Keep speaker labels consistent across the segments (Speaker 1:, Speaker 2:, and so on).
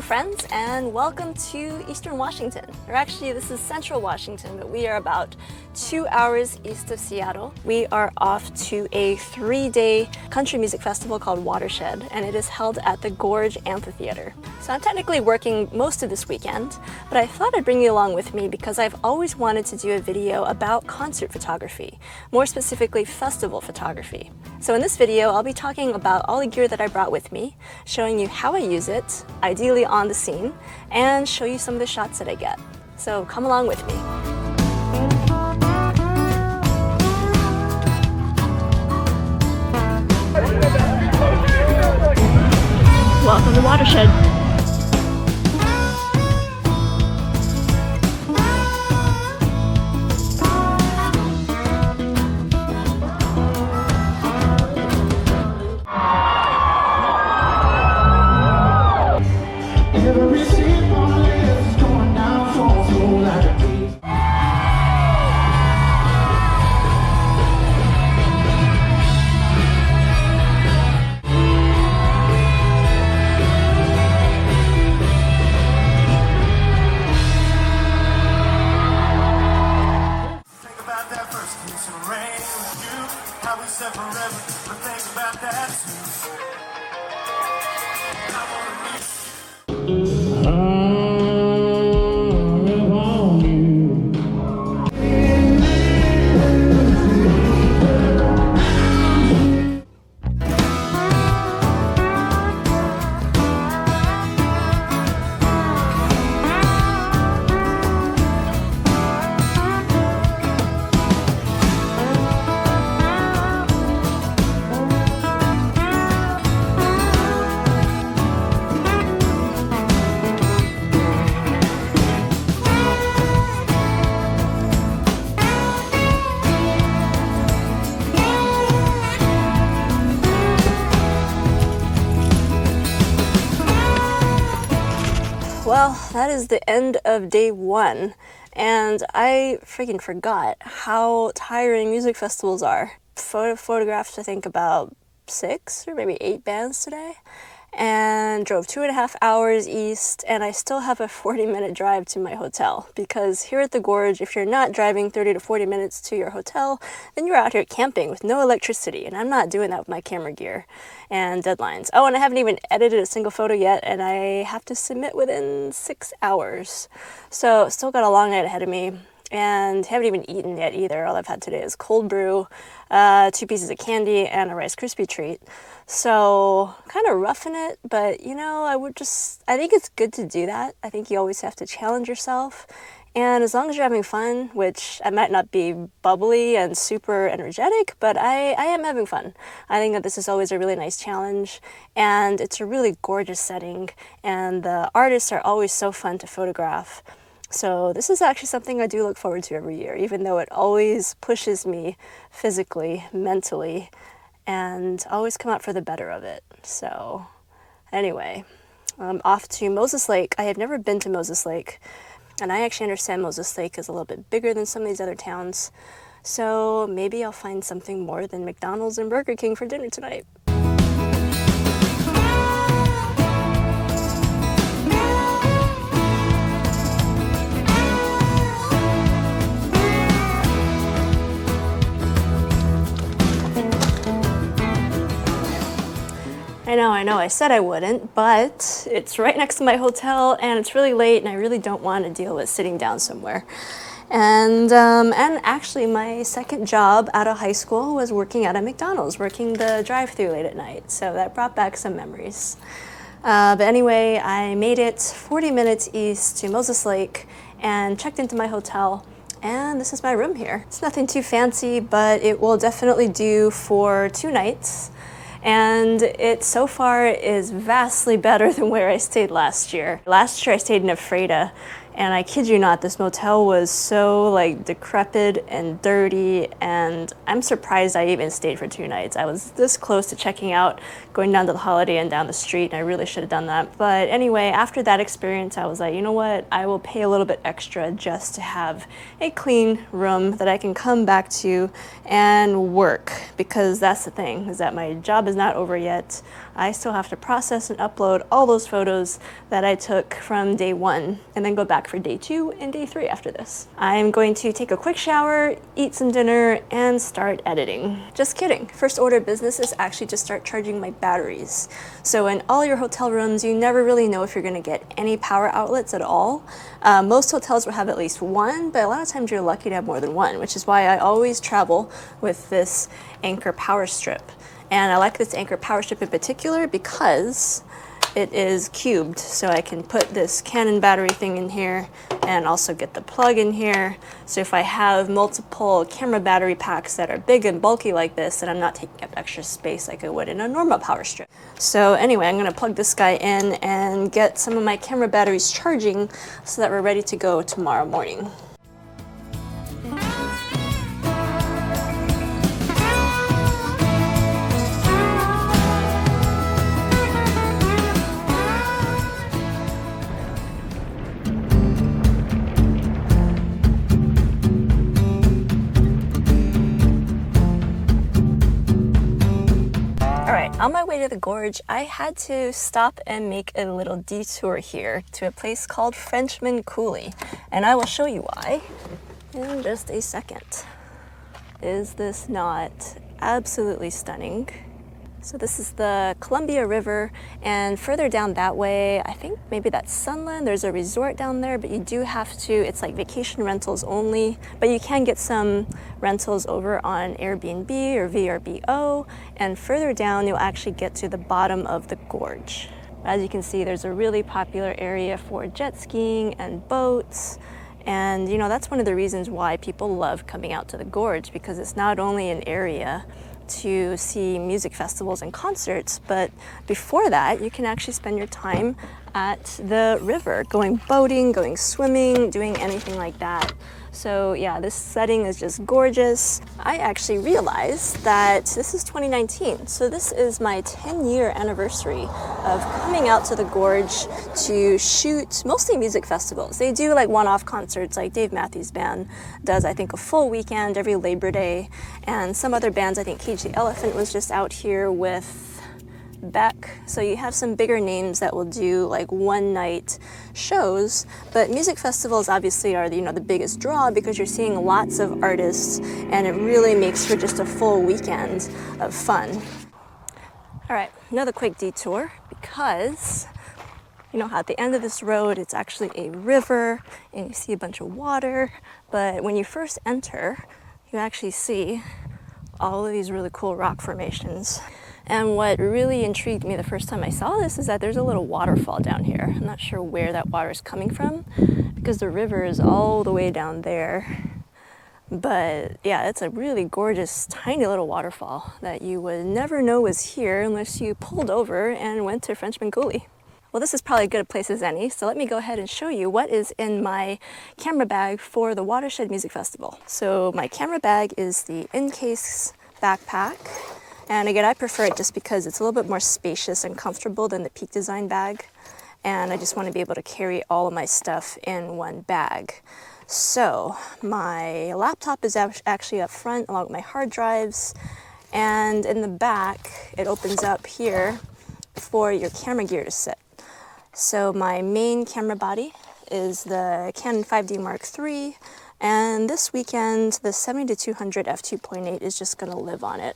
Speaker 1: Hello friends, and welcome to Eastern Washington. Or actually, this is Central Washington, but we are about 2 hours east of Seattle. We are off to a 3-day country music festival called Watershed, and it is held at the Gorge Amphitheater. So I'm technically working most of this weekend, but I thought I'd bring you along with me because I've always wanted to do a video about concert photography, more specifically festival photography. So in this video, I'll be talking about all the gear that I brought with me, showing you how I use it, ideally on the scene, and show you some of the shots that I get. So come along with me. Welcome to Watershed. Well, that is the end of day one, and I freaking forgot how tiring music festivals are. Photographed, I think, about 6 or maybe 8 bands today, and drove 2.5 hours east, and I still have a 40-minute drive to my hotel, because here at the Gorge, if you're not driving 30 to 40 minutes to your hotel, then you're out here camping with no electricity, and I'm not doing that with my camera gear and deadlines. Oh, and I haven't even edited a single photo yet, and I have to submit within 6 hours. So still got a long night ahead of me, and haven't even eaten yet either. All I've had today is cold brew, 2 pieces of candy, and a Rice Krispie treat. So kind of roughing it, but you know, I think it's good to do that. I think you always have to challenge yourself. And as long as you're having fun, which I might not be bubbly and super energetic, but I am having fun. I think that this is always a really nice challenge, and it's a really gorgeous setting, and the artists are always so fun to photograph. So this is actually something I do look forward to every year, even though it always pushes me physically, mentally, and always come out for the better of it. So anyway, I'm off to Moses Lake. I have never been to Moses Lake, and I actually understand Moses Lake is a little bit bigger than some of these other towns. So maybe I'll find something more than McDonald's and Burger King for dinner tonight. I know, I said I wouldn't, but it's right next to my hotel, and it's really late, and I really don't want to deal with sitting down somewhere. And actually, my second job out of high school was working at a McDonald's, working the drive-thru late at night, so that brought back some memories. But anyway, I made it 40 minutes east to Moses Lake and checked into my hotel. And this is my room here. It's nothing too fancy, but it will definitely do for 2 nights. And it so far is vastly better than where I stayed last year. Last year I stayed in Ephrata, And I kid you not, this motel was so like decrepit and dirty, and I'm surprised I even stayed for 2 nights. I was this close to checking out, going down to the Holiday Inn down the street, and I really should have done that. But anyway, after that experience, I was like, you know what? I will pay a little bit extra just to have a clean room that I can come back to and work, because that's the thing, is that my job is not over yet. I still have to process and upload all those photos that I took from day 1 and then go back for day 2 and day 3 after this. I'm going to take a quick shower, eat some dinner, and start editing. Just kidding. First order of business is actually to start charging my batteries. So in all your hotel rooms, you never really know if you're going to get any power outlets at all. Most hotels will have at least one, but a lot of times you're lucky to have more than one, which is why I always travel with this Anker power strip. And I like this Anker power strip in particular because it is cubed, so I can put this Canon battery thing in here and also get the plug in here. So if I have multiple camera battery packs that are big and bulky like this, then I'm not taking up extra space like I would in a normal power strip. So anyway, I'm gonna plug this guy in and get some of my camera batteries charging so that we're ready to go tomorrow morning. On my way to the gorge, I had to stop and make a little detour here to a place called Frenchman Coulee, and I will show you why in just a second. Is this not absolutely stunning? So this is the Columbia River, and further down that way, I think maybe that's Sunland. There's a resort down there, but you do have to, it's like vacation rentals only, but you can get some rentals over on Airbnb or VRBO, and further down you'll actually get to the bottom of the gorge. As you can see, there's a really popular area for jet skiing and boats. And you know, that's one of the reasons why people love coming out to the gorge, because it's not only an area to see music festivals and concerts, but before that you can actually spend your time at the river, going boating, going swimming, doing anything like that. So yeah, this setting is just gorgeous. I actually realized that this is 2019, so this is my 10-year anniversary of coming out to the gorge to shoot mostly music festivals. They do like one-off concerts, like Dave Matthews Band does, I think, a full weekend every Labor Day, and some other bands, I think Cage the Elephant was just out here with Beck. So you have some bigger names that will do like one-night shows, but music festivals obviously are the biggest draw, because you're seeing lots of artists and it really makes for just a full weekend of fun. All right, another quick detour, because at the end of this road it's actually a river and you see a bunch of water, but when you first enter you actually see all of these really cool rock formations. And what really intrigued me the first time I saw this is that there's a little waterfall down here. I'm not sure where that water is coming from, because the river is all the way down there. But yeah, it's a really gorgeous, tiny little waterfall that you would never know was here unless you pulled over and went to Frenchman Coulee. Well, this is probably as good a place as any, so let me go ahead and show you what is in my camera bag for the Watershed Music Festival. So my camera bag is the In-Case backpack. And again, I prefer it just because it's a little bit more spacious and comfortable than the Peak Design bag. And I just want to be able to carry all of my stuff in one bag. So my laptop is actually up front along with my hard drives. And in the back, it opens up here for your camera gear to sit. So my main camera body is the Canon 5D Mark III. And this weekend, the 70-200 f2.8 is just gonna live on it.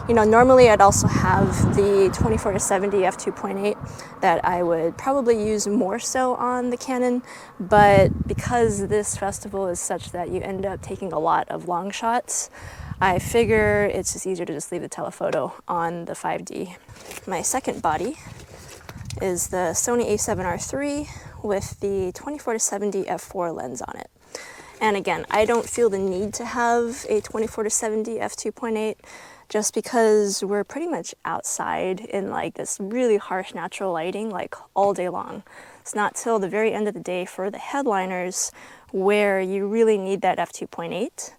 Speaker 1: Normally I'd also have the 24-70 f2.8 that I would probably use more so on the Canon, but because this festival is such that you end up taking a lot of long shots, I figure it's just easier to just leave the telephoto on the 5D. My second body is the Sony a7R III with the 24-70 f4 lens on it. And again, I don't feel the need to have a 24-70 f2.8 just because we're pretty much outside in like this really harsh natural lighting like all day long. It's not till the very end of the day for the headliners where you really need that f2.8.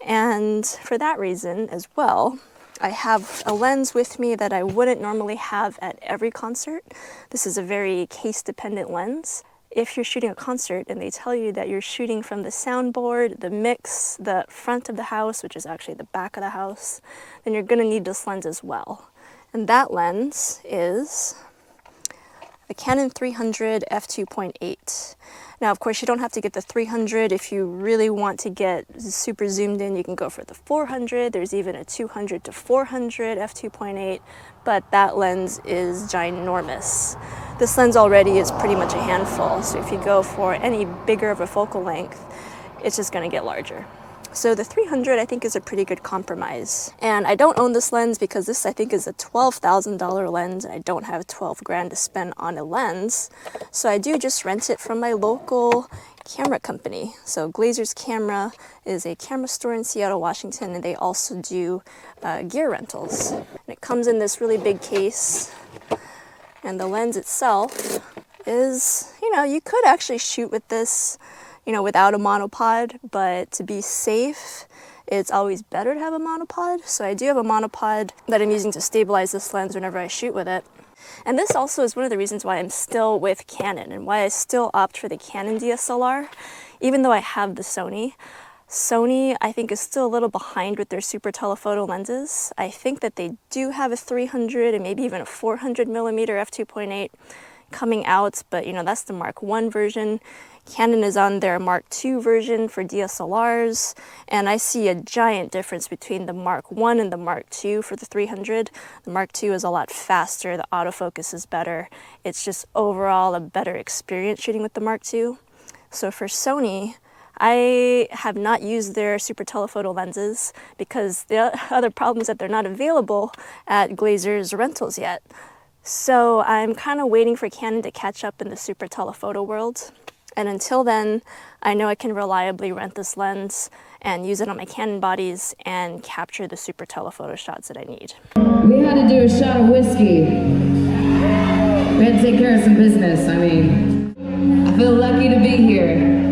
Speaker 1: And for that reason as well, I have a lens with me that I wouldn't normally have at every concert. This is a very case-dependent lens. If you're shooting a concert and they tell you that you're shooting from the soundboard, the mix, the front of the house, which is actually the back of the house, then you're going to need this lens as well. And that lens is the Canon 300 f2.8. Now, of course, you don't have to get the 300. If you really want to get super zoomed in, you can go for the 400. There's even a 200 to 400 f2.8, but that lens is ginormous. This lens already is pretty much a handful, so if you go for any bigger of a focal length, it's just going to get larger. So the 300 I think is a pretty good compromise. And I don't own this lens because this I think is a $12,000 lens and I don't have 12 grand to spend on a lens. So I do just rent it from my local camera company. So Glazer's Camera is a camera store in Seattle, Washington, and they also do gear rentals. And it comes in this really big case, and the lens itself is, you could actually shoot with this without a monopod, but to be safe, it's always better to have a monopod. So I do have a monopod that I'm using to stabilize this lens whenever I shoot with it. And this also is one of the reasons why I'm still with Canon and why I still opt for the Canon DSLR, even though I have the Sony. Sony, I think, is still a little behind with their super telephoto lenses. I think that they do have a 300 and maybe even a 400 millimeter f2.8 coming out, but that's the Mark I version. Canon is on their Mark II version for DSLRs, and I see a giant difference between the Mark I and the Mark II for the 300. The Mark II is a lot faster, the autofocus is better. It's just overall a better experience shooting with the Mark II. So for Sony, I have not used their super telephoto lenses because the other problem is that they're not available at Glazer's rentals yet. So I'm kind of waiting for Canon to catch up in the super telephoto world. And until then, I know I can reliably rent this lens and use it on my Canon bodies and capture the super telephoto shots that I need.
Speaker 2: We had to do a shot of whiskey. We had to take care of some business. I mean, I feel lucky to be here.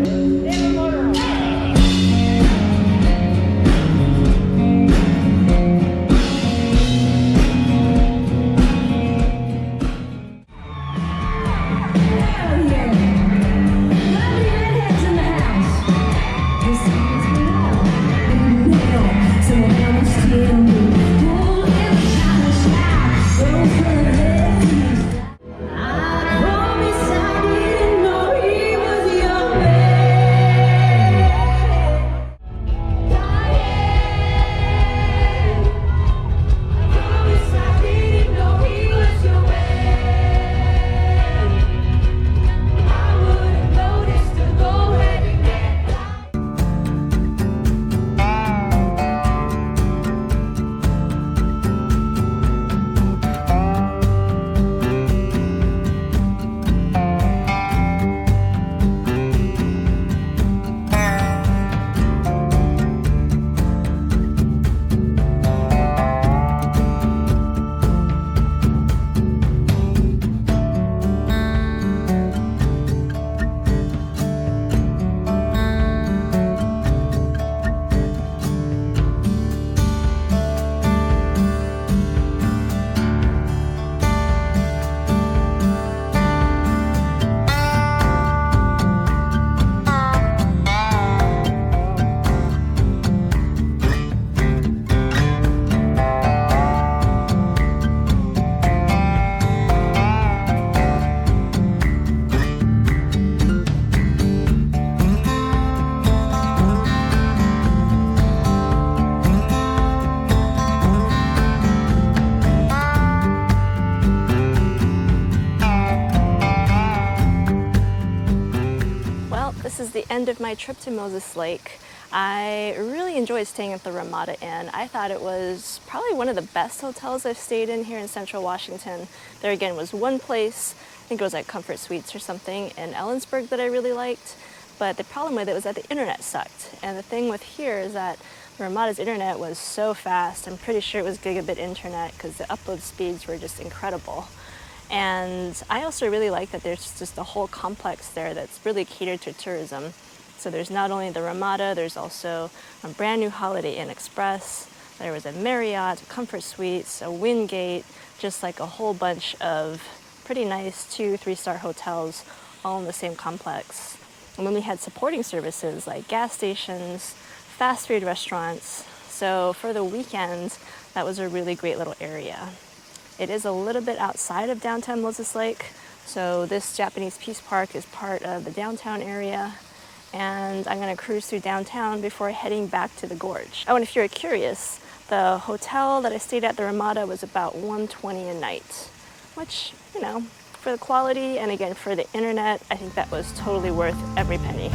Speaker 1: This is the end of my trip to Moses Lake. I really enjoyed staying at the Ramada Inn. I thought it was probably one of the best hotels I've stayed in here in Central Washington. There again was one place, I think it was like Comfort Suites or something in Ellensburg that I really liked, but the problem with it was that the internet sucked. And the thing with here is that the Ramada's internet was so fast. I'm pretty sure it was gigabit internet because the upload speeds were just incredible. And I also really like that there's just a whole complex there that's really catered to tourism. So there's not only the Ramada, there's also a brand new Holiday Inn Express. There was a Marriott, a Comfort Suites, a Wingate, just like a whole bunch of pretty nice 2-3-star hotels all in the same complex. And then we had supporting services like gas stations, fast food restaurants. So for the weekend, that was a really great little area. It is a little bit outside of downtown Moses Lake, so this Japanese Peace Park is part of the downtown area, and I'm going to cruise through downtown before heading back to the gorge. Oh, and if you're curious, the hotel that I stayed at, the Ramada, was about $120 a night, which, you know, for the quality and again for the internet, I think that was totally worth every penny.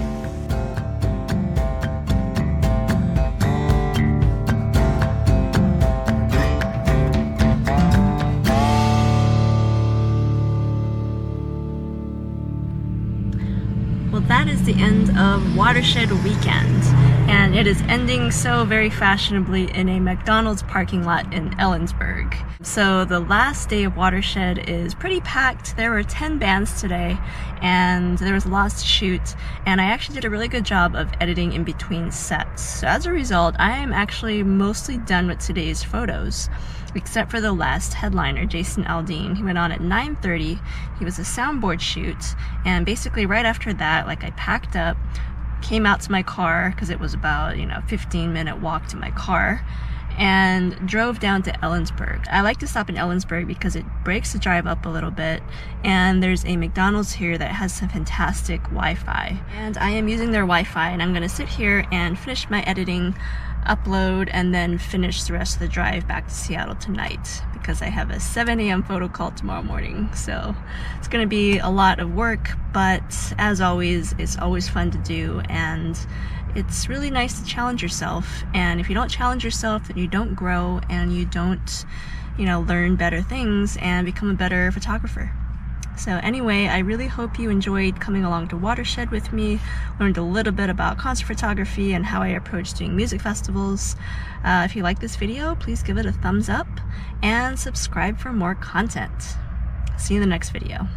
Speaker 1: That is the end of Watershed Weekend, and it is ending so very fashionably in a McDonald's parking lot in Ellensburg. So the last day of Watershed is pretty packed. There were 10 bands today, and there was lots to shoot, and I actually did a really good job of editing in between sets. So as a result, I am actually mostly done with today's photos, except for the last headliner, Jason Aldean. He went on at 9:30. He was a soundboard shoot, and basically right after that, like, I packed up, came out to my car because it was about, 15-minute walk to my car, and drove down to Ellensburg. I like to stop in Ellensburg because it breaks the drive up a little bit, and there's a McDonald's here that has some fantastic Wi-Fi. And I am using their Wi-Fi, and I'm gonna sit here and finish my editing, upload, and then finish the rest of the drive back to Seattle tonight because I have a 7 a.m. photo call tomorrow morning. So it's going to be a lot of work, but as always, it's always fun to do, and it's really nice to challenge yourself. And if you don't challenge yourself, then you don't grow, and you don't, learn better things and become a better photographer. So anyway, I really hope you enjoyed coming along to Watershed with me, learned a little bit about concert photography and how I approach doing music festivals. If you like this video, please give it a thumbs up and subscribe for more content. See you in the next video.